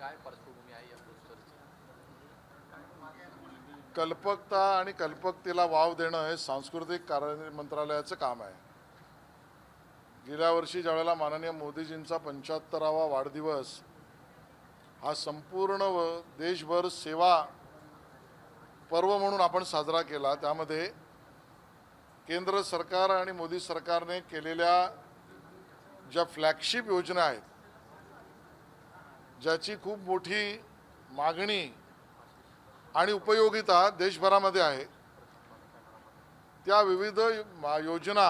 काय पार्श्वभूमी आहे या पोस्टरची? कल्पकता आणि कल्पकतेला वाव देणं हे सांस्कृतिक कार्य मंत्रालयाचं काम आहे. गेल्या वर्षी ज्यावेळेला माननीय मोदीजींचा 75वा वाढदिवस हा संपूर्ण देशभर सेवा पर्व म्हणून आपण साजरा केला, त्यामध्ये केंद्र सरकार आणि मोदी सरकारने केलेल्या ज्या फ्लॅगशिप योजना आहेत, ज्याची खूप मोठी मागणी आणि उपयोगिता देशभरामध्ये आहे, त्या विविध योजना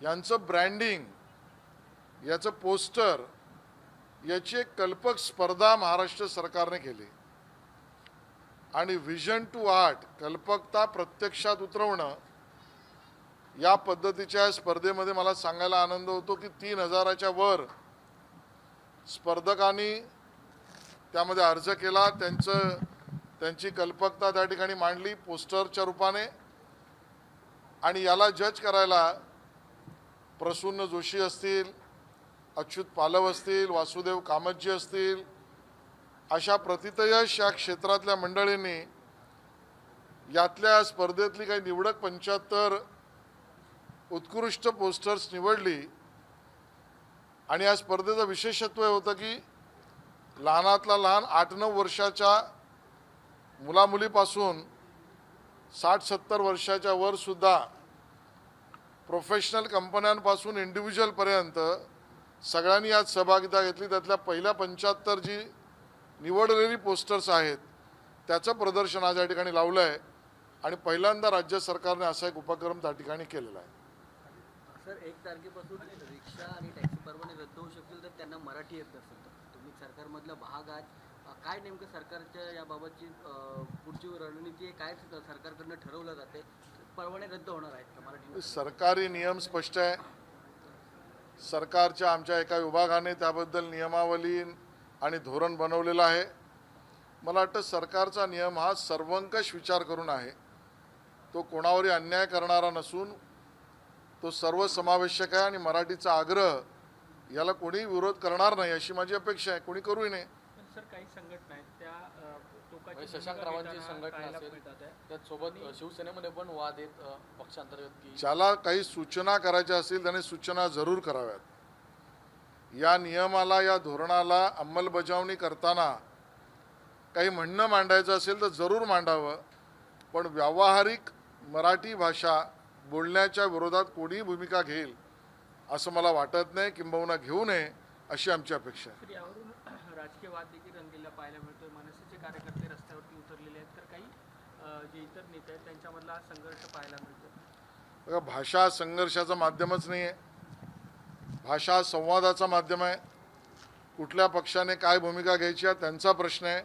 यांचं ब्रँडिंग, याचं पोस्टर, याची एक कल्पक स्पर्धा महाराष्ट्र सरकारने केली आणि व्हिजन टू आर्ट, कल्पकता प्रत्यक्षात उतरवणं, या पद्धतीच्या स्पर्धेमध्ये मला सांगायला आनंद होतो की 3000च्या वर स्पर्धकांनी त्यामध्ये अर्ज केला, त्यांची कल्पकता त्या ठिकाणी मांडली पोस्टरच्या रूपाने. आणि याला जज करायला प्रसून्न जोशी असतील, अच्युत पालव असतील, वासुदेव कामतजी असतील, अशा प्रतितयश या क्षेत्रातल्या मंडळींनी यातल्या स्पर्धेतली काही निवडक 75 उत्कृष्ट पोस्टर्स निवडली. आणि या स्पर्धेचं विशेषत्व होतं की लहानातला लहान 8-9 वर्षाच्या मुलामुलीपासून 60-70 वर्षाच्या वर सुद्धा, प्रोफेशनल कंपन्यांपासून इंडिव्हिज्युअलपर्यंत सगळ्यांनी यात सहभागिता घेतली. त्यातल्या पहिल्या 75 जी निवडलेली पोस्टर्स आहेत त्याचं प्रदर्शन आज या ठिकाणी लावलं आहे आणि पहिल्यांदा राज्य सरकारने असा एक उपक्रम त्या ठिकाणी केलेला आहे. सर, 1 तारखेपासून रिक्षा आणि टॅक्सी परवाने रद्द होऊ शकतील तर त्यांना मराठी येत नसेल तर तुम्ही सरकारमधला भाग आहात, काय नेमकं सरकारच्या याबाबतची पुढची रणनीती आहे, काय सरकारकडनं ठरवलं जाते? परवाने रद्द होणार आहेत का मराठी? सरकारी नियम स्पष्ट आहे. सरकारच्या आमच्या एका विभागाने त्याबद्दल नियमावली आणि धोरण बनवलेलं आहे. मला वाटतं सरकारचा नियम हा सर्वंकष विचार करून आहे. तो कोणावरही अन्याय करणारा नसून तो सर्वसमावेशक आहे आणि मराठीचा आग्रह याला कोणी विरोध करणार नाही अशी माझी अपेक्षा आहे. कोणी करूही नये. सर, काही संघटना आहेत त्या शशांक रावांची संघटना असेल, त्याचसोबत शिवसेनेमध्ये पण वाद आहेत पक्षांतर्गत की ज्याला काही सूचना करायच्या असतील त्याने सूचना जरूर कराव्यात. या नियमाला, या धोरणाला अंमलबजावणी करताना काही म्हणणं मांडायचं असेल तर जरूर मांडावं, पण व्यावहारिक मराठी भाषा बोलण्याच्या विरोधात कोणीही भूमिका घेईल असं मला वाटत नाही, किंबहुना घेऊ नये अशी आमची अपेक्षा आहे. यावरून राजकीय वाद देखील रंगलेला पाहायला मिळतोय. मनसेचे कार्यकर्ते रस्त्यावरती उतरलेले आहेत, तर काही जे इतर नेते आहेत त्यांच्यामधला संघर्ष पाहायला मिळतो. बघा, भाषा संघर्षाचं माध्यमच नाही आहे, भाषा संवादाचा माध्यम आहे. कुठल्या पक्षाने काय भूमिका घ्यायची आहे त्यांचा प्रश्न आहे.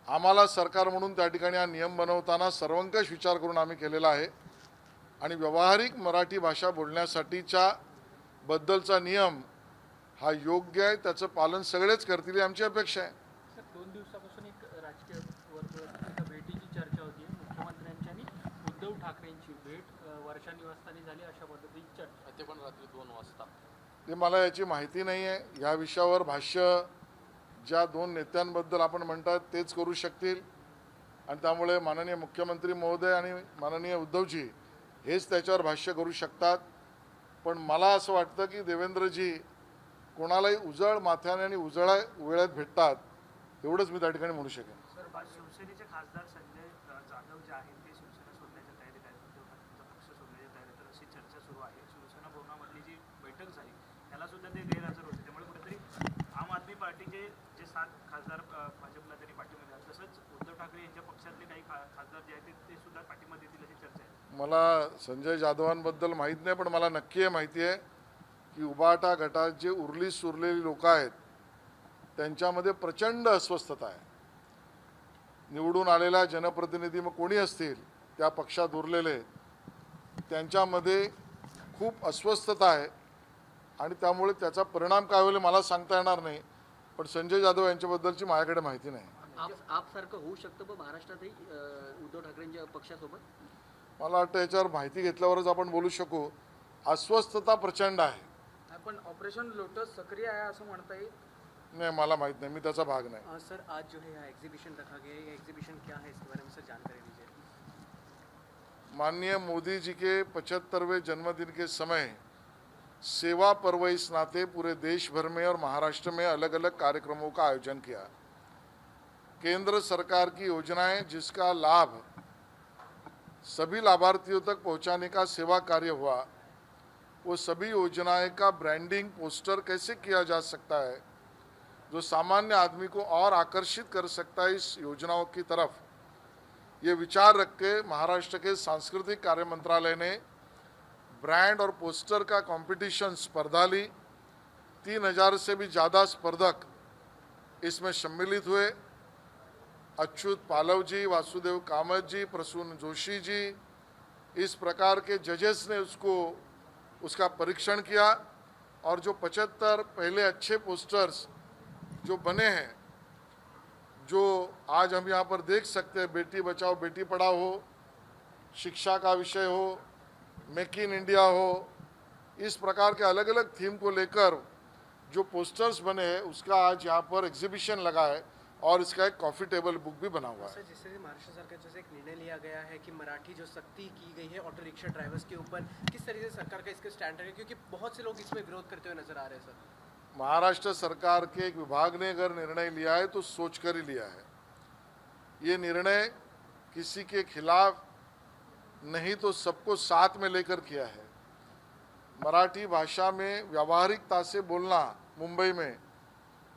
आम्हाला सरकार म्हणून त्या ठिकाणी हा नियम बनवताना सर्वंकष विचार करून आम्ही केलेला आहे आणि व्यावहारिक मराठी भाषा बोलण्यासाठीच्या बद्दलचा नियम हा योग्य आहे, त्याचं पालन सगळेच करतील ही आमची अपेक्षा आहे. सर, 2 दिवसापासून एक राजकीय वर्ग एका भेटीची चर्चा होती. मुख्यमंत्र्यांची आणि उद्धव ठाकरेंची भेट वर्षा निवासस्थानी झाली अशा पद्धतीची चर्चा. ते पण रात्री 2 वाजता. ते मला याची माहिती नाही आहे. या विषयावर भाष्य ज्या 2 नेत्यांबद्दल आपण म्हणतात तेच करू शकतील आणि त्यामुळे माननीय मुख्यमंत्री महोदय आणि माननीय उद्धवजी हेच त्याच्यावर भाष्य करू शकतात. पण मला असं वाटतं की देवेंद्रजी कोणालाही उजळ माथ्याने आणि उजळा वेळेत भेटतात, एवढंच मी त्या ठिकाणी म्हणू शकेन. सर, शिवसेनेचे खासदार संजय जाधव जे आहेत ते शिवसेना सोडण्याच्या तयारीत आहेत, उद्धव ठाकरेंचा पक्ष सोडण्याच्या तयारीत, तर अशी चर्चा सुरू आहे. शिवसेना भवनामधली जी बैठक झाली त्याला सुद्धा ते गैरहजर होते, त्यामुळे कुठेतरी आम आदमी पार्टीचे जे 7 खासदार भाजपला त्यांनी पाठिंबा दिला, तसंच उद्धव ठाकरे यांच्या पक्षातले काही खासदार जे आहेत ते सुद्धा पाठिंबा देतील अशी चर्चा आहे. मला संजय जाधवांबद्दल माहीत नाही, पण मला नक्की माहिती आहे की उबाटा गटात जे उरली सुरलेली लोक आहेत त्यांच्यामध्ये प्रचंड अस्वस्थता आहे. निवडून आलेल्या जनप्रतिनिधी मग कोणी असतील त्या पक्षात उरलेले, त्यांच्यामध्ये खूप अस्वस्थता आहे आणि त्यामुळे त्याचा परिणाम काय होईल मला सांगता येणार नाही. पण संजय जाधव यांच्याबद्दलची माझ्याकडे माहिती नाही. आपसारखं होऊ शकतं पण महाराष्ट्रातही उद्धव ठाकरेंच्या पक्षासोबत? मला वाटतं याच्यावर माहिती घेतल्यावरच आपण बोलू शकू. अस्वस्थता प्रचंड आहे. पण ऑपरेशन लोटस सक्रिय आहे असं म्हणता येईल. नहीं, मला माहीत नहीं, मैं त्याचा भाग नहीं। सर आज जो है यहाँ एग्जीबिशन रखा गया है, ये एग्जीबिशन क्या है, इसके बारे में सर जानकारी दीजिए। माननीय मोदी जी के 75वें जन्मदिन के समय सेवा पर्व इस नाते पूरे देश भर में और महाराष्ट्र में अलग अलग कार्यक्रमों का आयोजन किया। केंद्र सरकार की योजनाएं जिसका लाभ सभी लाभार्थियों तक पहुंचाने का सेवा कार्य हुआ, वो सभी योजनाएं का ब्रांडिंग पोस्टर कैसे किया जा सकता है जो सामान्य आदमी को और आकर्षित कर सकता है इस योजनाओं की तरफ, ये विचार रख के महाराष्ट्र के सांस्कृतिक कार्य मंत्रालय ने ब्रांड और पोस्टर का कंपटीशन स्पर्धा ली। 3000 से भी ज़्यादा स्पर्धक इसमें सम्मिलित हुए। अच्युत पालव जी, वासुदेव कामत जी, प्रसून जोशी जी, इस प्रकार के जजेस ने उसका परीक्षण किया और जो 75 पहले अच्छे पोस्टर्स जो बने हैं, जो आज हम यहाँ पर देख सकते हैं, बेटी बचाओ बेटी पढ़ाओ हो, शिक्षा का विषय हो, मेक इन इंडिया हो, इस प्रकार के अलग अलग थीम को लेकर जो पोस्टर्स बने हैं उसका आज यहाँ पर एग्जीबिशन लगा है और इसका एक कॉफ़ी टेबल बुक भी बना हुआ है। सर जिससे महाराष्ट्र सरकार जैसे एक निर्णय लिया गया है कि मराठी जो सख्ती की गई है ऑटो रिक्शा ड्राइवर्स के ऊपर, किस तरीके से सरकार का इसके स्टैंड है, क्योंकि बहुत से लोग इसमें विरोध करते हुए नजर आ रहे हैं सर। महाराष्ट्र सरकार के एक विभाग ने अगर निर्णय लिया है तो सोच कर ही लिया है। ये निर्णय किसी के खिलाफ नहीं तो सबको साथ में लेकर किया है। मराठी भाषा में व्यावहारिकता से बोलना मुंबई में,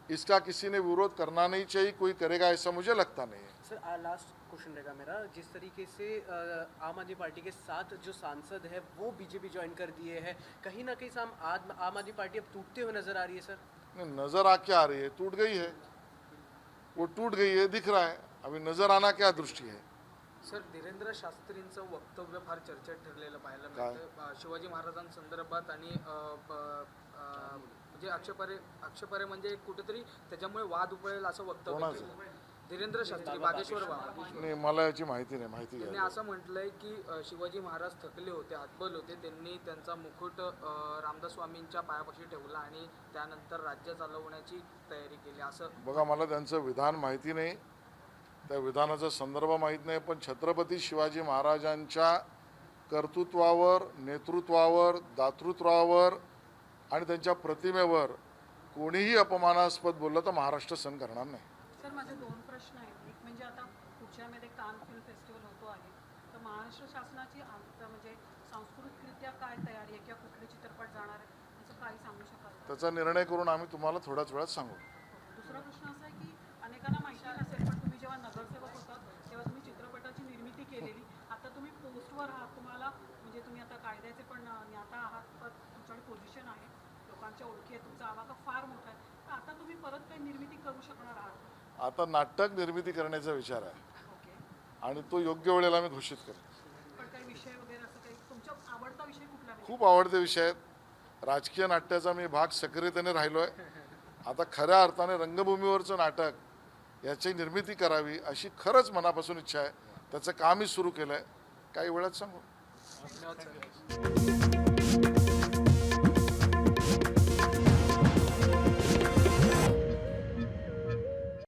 इसका किसी ने विरोध करना नहीं चाहिए, कोई करेगा ऐसा मुझे लगता नहीं है। सर लास्ट क्वेश्चन रहेगा मेरा, जिस तरीके से आम आदमी पार्टी के साथ जो सांसद है वो बीजेपी ज्वाइन कर दिए हैं, कहीं ना कहीं आम आदमी पार्टी अब टूटते हुए नजर आ रही है सर। नहीं, नजर आ क्या रही है, टूट गई है, वो टूट गई है, दिख रहा है। अभी नजर आना क्या दृष्टि है। सर धीरेंद्र शास्त्रींचं वक्तव्य फार चर्चेत ठरलेलं पाहायला मिळतं शिवाजी महाराजांसंदर्भात आणि म्हणजे आक्षेपार्ह म्हणजे कुठेतरी त्याच्यामुळे वाद उपळेल असं वक्तव्य केलं धीरेंद्र शास्त्री बागेश्वर बाबा। नाही, मला याची माहिती नाही, माहिती त्यांनी घ्या। असं म्हटलंय की शिवाजी महाराज थकले होते, हतबल होते, त्यांनी त्यांचा मुकुट रामदास स्वामींच्या पायापाशी ठेवला आणि त्यानंतर राज्य चालवण्याची तयारी केली असं। बघा, मला त्यांचं विधान माहिती नाही, त्या विधानाचा संदर्भ माहीत नाही, पण छत्रपती शिवाजी महाराजांच्या कर्तृत्वावर, नेतृत्वावर, दातृत्वावर आणि त्यांच्या प्रतिमेवर कोणीही अपमानास्पद बोललं तर महाराष्ट्र सहन करणार नाही। सर माझे दोन प्रश्न आहेत। एक म्हणजे आता पुढच्यामध्ये कान फिल्म फेस्टिवल होतो आहे, तर महाराष्ट्र शासनाची म्हणजे सांस्कृतिकरित्या काय तयारी आहे किंवा कुठले चित्रपट जाणार आहे याचं काही सांगू शकाल? त्याचा निर्णय करून आम्ही तुम्हाला थोड्याच वेळात सांगू। दुसरा प्रश्न असा आहे की अनेकांना माहिती नसेल, पण तुम्ही जेव्हा नगरसेवक होता तेव्हा तुम्ही चित्रपटाची निर्मिती केलेली, आता तुम्ही पोस्टवर आहात, तुम्हाला म्हणजे तुम्ही आता कायद्याचे पण ज्ञाता आहात, तर तुमच्याकडे पोझिशन आहे, लोकांच्या ओळखी आहे, तुमचा आवाका फार मोठा आहे, तर आता तुम्ही परत काही निर्मिती करू शकणार आहात? आता नाटक निर्मिती करण्याचा विचार आहे ओके, आणि तो योग्य वेळेला मी घोषित करेन। पण काही विषय वगैरे असं काही तुमचा आवडता विषय कुठला आहे? खूप आवडते विषय आहेत। राजकीय नाट्याचा मी भाग सक्रियतेने राहिलो आहे। आता खऱ्या अर्थाने रंगभूमीवरचं नाटक याची निर्मिती करावी अशी खरंच मनापासून इच्छा आहे। त्याचं कामही सुरू केलं आहे, काही वेळात सांगू। धन्यवाद सर।